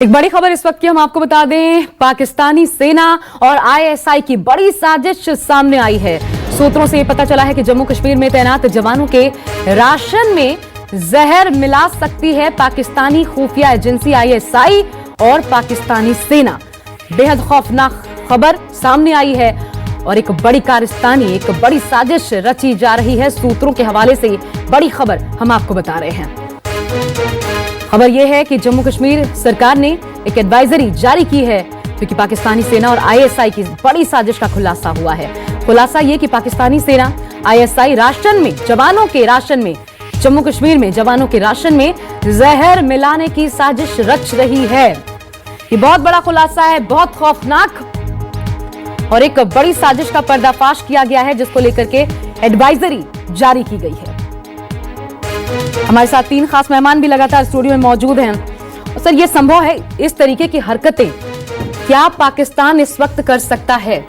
एक बड़ी खबर इस वक्त की हम आपको बता दें, पाकिस्तानी सेना और आईएसआई की बड़ी साजिश सामने आई है। सूत्रों से पता चला है कि जम्मू कश्मीर में तैनात जवानों के राशन में जहर मिला सकती है पाकिस्तानी खुफिया एजेंसी आईएसआई और पाकिस्तानी सेना। बेहद खौफनाक खबर सामने आई है और एक बड़ी कारस्तानी, एक बड़ी साजिश रची जा रही है। सूत्रों के हवाले से बड़ी खबर हम आपको बता रहे हैं। खबर यह है कि जम्मू कश्मीर सरकार ने एक एडवाइजरी जारी की है क्योंकि पाकिस्तानी सेना और आईएसआई की बड़ी साजिश का खुलासा हुआ है। खुलासा यह कि पाकिस्तानी सेना आईएसआई राशन में, जवानों के राशन में, जम्मू कश्मीर में जवानों के राशन में जहर मिलाने की साजिश रच रही है। ये बहुत बड़ा खुलासा है, बहुत खौफनाक, और एक बड़ी साजिश का पर्दाफाश किया गया है जिसको लेकर के एडवाइजरी जारी की गई है। हमारे साथ तीन खास मेहमान भी लगातार स्टूडियो में मौजूद हैं। सर, ये संभव है इस तरीके की हरकतें क्या पाकिस्तान इस वक्त कर सकता है?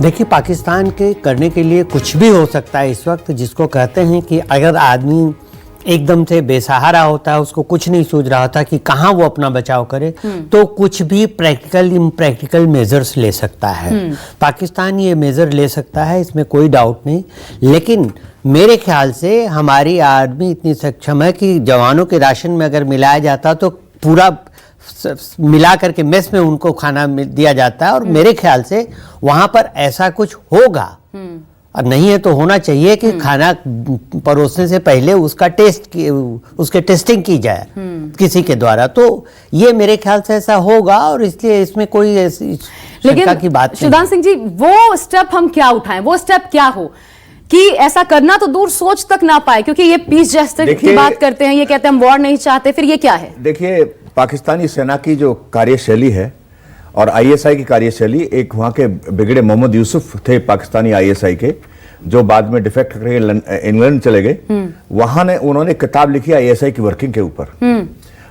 देखिए, पाकिस्तान के करने के लिए कुछ भी हो सकता है इस वक्त, जिसको कहते हैं कि अगर आदमी एकदम से बेसहारा होता है, उसको कुछ नहीं सूझ रहा होता कि कहाँ वो अपना बचाव करे, तो कुछ भी प्रैक्टिकल इम्प्रैक्टिकल मेजर्स ले सकता है। पाकिस्तान ये मेजर ले सकता है, इसमें कोई डाउट नहीं। लेकिन मेरे ख्याल से हमारी आर्मी इतनी सक्षम है कि जवानों के राशन में अगर मिलाया जाता तो पूरा मिला करके मेस में उनको खाना दिया जाता है, और मेरे ख्याल से वहां पर ऐसा कुछ होगा। और नहीं है तो होना चाहिए कि खाना परोसने से पहले उसका उसके टेस्टिंग की जाए किसी के द्वारा। तो ये मेरे ख्याल से ऐसा होगा, और इसलिए इसमें कोई ऐसी शंका की बात नहीं। सुदान सिंह जी, वो स्टेप हम क्या उठाएं? वो स्टेप क्या हो कि ऐसा करना तो दूर सोच तक ना पाए, क्योंकि ये पीस जेस्चर की बात करते हैं, ये कहते हैं हम वॉर नहीं चाहते, फिर ये क्या है? देखिए, पाकिस्तानी सेना की जो कार्यशैली है और आईएसआई की कार्यशैली, एक वहां के बिगड़े मोहम्मद यूसुफ थे पाकिस्तानी आईएसआई के, जो बाद में डिफेक्ट करके इंग्लैंड चले गए। वहां उन्होंने किताब लिखी आईएसआई की वर्किंग के ऊपर।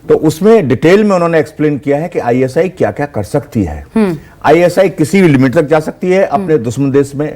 तो उसमें डिटेल में उन्होंने एक्सप्लेन किया है कि आईएसआई क्या क्या कर सकती है। आईएसआई किसी भी लिमिट तक जा सकती है अपने दुश्मन देश में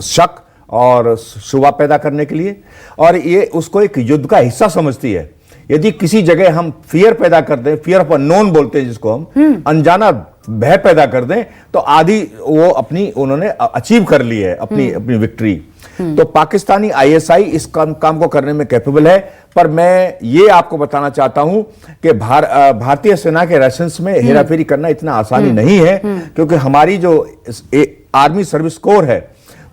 शक और शुबा पैदा करने के लिए, और ये उसको एक युद्ध का हिस्सा समझती है। यदि किसी जगह हम फियर पैदा कर दें, फियर ऑफ अननोन बोलते हैं जिसको हम, अनजाना भय पैदा कर दें, तो आधी वो अपनी उन्होंने अचीव कर ली है अपनी विक्ट्री। तो पाकिस्तानी आईएसआई इस काम को करने में कैपेबल है। पर मैं ये आपको बताना चाहता हूं कि भारतीय सेना के राशंस में हेराफेरी करना इतना आसानी नहीं है, क्योंकि हमारी जो आर्मी सर्विस कोर है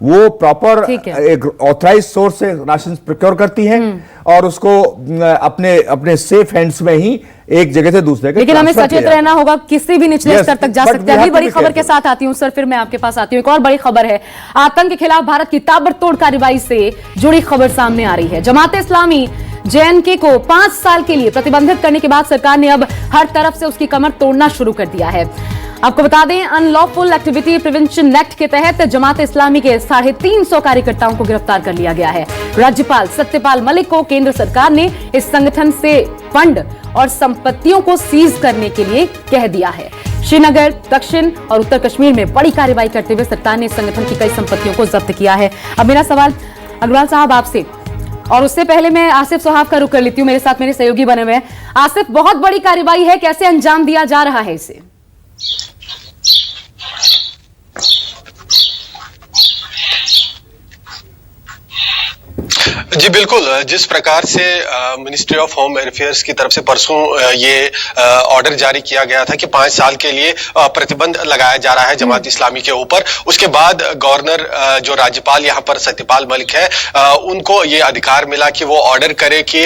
वो प्रॉपर एक ऑथराइज सोर्स से राशन प्रोक्योर करती है, और उसको अपने सेफ हैंड्स में ही एक जगह से दूसरे के। लेकिन हमें सचेत रहना होगा, किसी भी निचले स्तर तक जा सकते हैं। अभी बड़ी खबर के साथ आती हूं सर, फिर मैं आपके पास आती हूं। एक और बड़ी खबर है, आतंक के खिलाफ भारत की ताबड़तोड़ कार्रवाई से जुड़ी खबर सामने आ रही है। जमात इस्लामी जेएनके को 5 साल के लिए प्रतिबंधित करने के बाद सरकार ने अब हर तरफ से उसकी कमर तोड़ना शुरू कर दिया है। आपको बता दें, अनलॉफुल एक्टिविटी प्रिवेंशन एक्ट के तहत जमात इस्लामी के 350 कार्यकर्ताओं को गिरफ्तार कर लिया गया है। राज्यपाल सत्यपाल मलिक को केंद्र सरकार ने इस संगठन से फंड और संपत्तियों को सीज करने के लिए कह दिया है। श्रीनगर, दक्षिण और उत्तर कश्मीर में बड़ी कार्रवाई करते हुए सरकार ने इस संगठन की कई संपत्तियों को जब्त किया है। अब मेरा सवाल अग्रवाल साहब आपसे, और उससे पहले मैं आसिफ सोहाब का रुख कर लेती हूं, मेरे साथ मेरे सहयोगी बने हुए हैं। आसिफ, बहुत बड़ी कार्रवाई है, कैसे अंजाम दिया जा रहा है इसे? जी बिल्कुल, जिस प्रकार से मिनिस्ट्री ऑफ होम अफेयर्स की तरफ से परसों ये ऑर्डर जारी किया गया था कि 5 साल के लिए प्रतिबंध लगाया जा रहा है जमात इस्लामी के ऊपर, उसके बाद गवर्नर जो राज्यपाल यहाँ पर सत्यपाल मलिक है, उनको ये अधिकार मिला कि वो ऑर्डर करे कि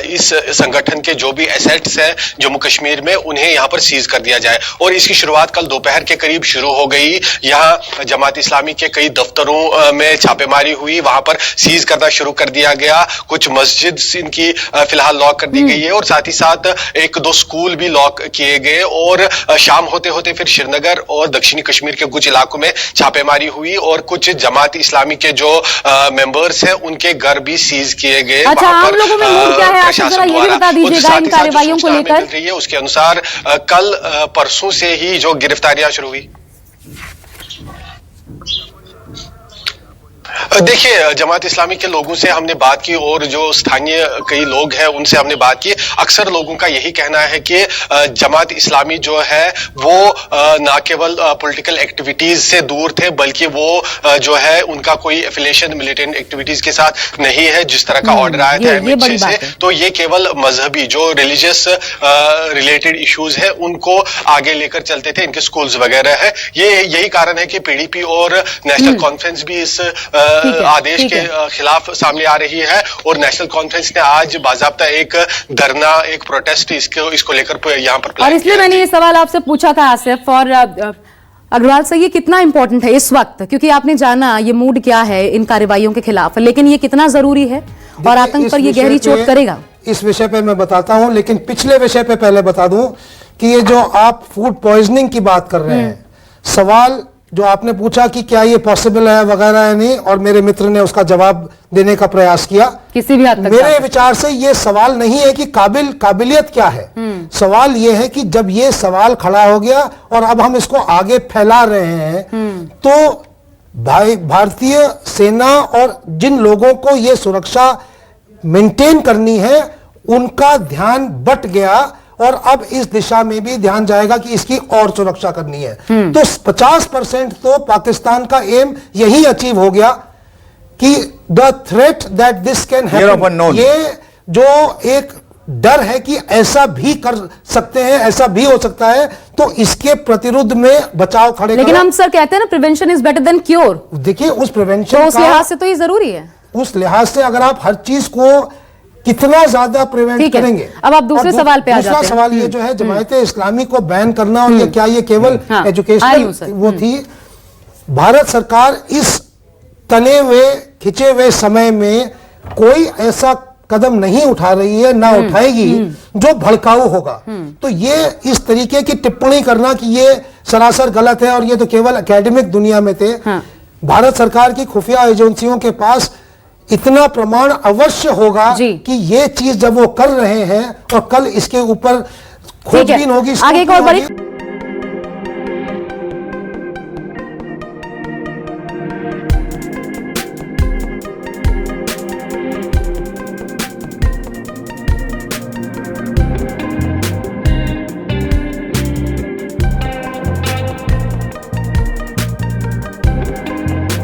इस संगठन के जो भी एसेट्स हैं जम्मू कश्मीर में उन्हें यहाँ पर सीज कर दिया जाए। और इसकी शुरुआत कल दोपहर के करीब शुरू हो गई। यहाँ जमात इस्लामी के कई दफ्तरों में छापेमारी हुई, वहां पर सीज करना शुरू कर दिया गया। कुछ मस्जिद इनकी फिलहाल लॉक कर दी गई है, और साथ ही साथ 1-2 स्कूल भी लॉक किए गए। और शाम होते होते फिर श्रीनगर और दक्षिणी कश्मीर के कुछ इलाकों में छापेमारी हुई, और कुछ जमात इस्लामी के जो मेंबर्स हैं उनके घर भी सीज किए गए। अच्छा, आम लोगों में मूड क्या है आखिर, जरा ये भी बता दीजिएगा इन कार्रवाइयों को लेकर। उसके अनुसार कल परसों से ही जो गिरफ्तारियां शुरू हुई। देखिए, जमात इस्लामी के लोगों से हमने बात की और जो स्थानीय कई लोग हैं उनसे हमने बात की। अक्सर लोगों का यही कहना है कि जमात इस्लामी जो है वो ना केवल पॉलिटिकल एक्टिविटीज से दूर थे, बल्कि वो जो है उनका कोई एफिलिएशन मिलिटेंट एक्टिविटीज के साथ नहीं है। जिस तरह का ऑर्डर आया था MHA से, तो ये केवल मजहबी जो रिलीजियस रिलेटेड इश्यूज है उनको आगे लेकर चलते थे, इनके स्कूल्स वगैरह है। ये यही कारण है कि PDP और नेशनल कॉन्फ्रेंस भी इस आदेश के खिलाफ सामने आ रही है और नेशनल कॉन्फ्रेंस ने आज बाकायदा एक धरना, एक प्रोटेस्ट इसको लेकर यहाँ पर और इसलिए मैंने ये सवाल आपसे पूछा था आसिफ। और अग्रवाल से ये कितना इंपॉर्टेंट है इस वक्त, क्योंकि आपने जाना ये मूड क्या है इन कार्रवाइयों के खिलाफ, लेकिन ये कितना जरूरी है और आतंक पर ये गहरी चोट करेगा? इस विषय पे मैं बताता हूं, लेकिन पिछले विषय पे पहले बता दूं कि ये जो आप फूड पॉइजनिंग की बात कर रहे हैं, सवाल जो आपने पूछा कि क्या ये पॉसिबल है वगैरह है नहीं, और मेरे मित्र ने उसका जवाब देने का प्रयास किया। किसी भी हद तक मेरे विचार से ये सवाल नहीं है कि काबिलियत क्या है, सवाल ये है कि जब ये सवाल खड़ा हो गया और अब हम इसको आगे फैला रहे हैं, तो भारतीय सेना और जिन लोगों को ये सुरक्षा मेंटेन करनी है उनका ध्यान बट गया और अब इस दिशा में भी ध्यान जाएगा कि इसकी और सुरक्षा करनी है। तो 50% तो पाकिस्तान का एम यही अचीव हो गया कि the threat that this can happen, ये जो एक डर है कि ऐसा भी कर सकते हैं, ऐसा भी हो सकता है, तो इसके प्रतिरोध में बचाव खड़े। लेकिन हम सर कहते हैं ना, prevention is better than cure. देखिए उस प्रिवेंशन तो उस लिहाज से तो ये जरूरी है। उस लिहाज से अगर आप हर चीज को कितना ज्यादा प्रिवेंट करेंगे। अब आप दूसरे सवाल पे आ जाते हैं। दूसरा सवाल ये जो है जमायत इस्लामी को बैन करना, और ये क्या ये केवल एजुकेशनल वो थी? भारत सरकार इस तने हुए खिंचे हुए समय में कोई ऐसा कदम नहीं उठा रही है, ना उठाएगी जो भड़काऊ होगा। तो ये इस तरीके की टिप्पणी करना कि ये सरासर गलत है और ये तो केवल एकेडमिक दुनिया में थे। भारत सरकार की खुफिया एजेंसियों के पास इतना प्रमाण अवश्य होगा कि ये चीज जब वो कर रहे हैं और कल इसके ऊपर खोजबीन होगी, आगे एक और बड़ी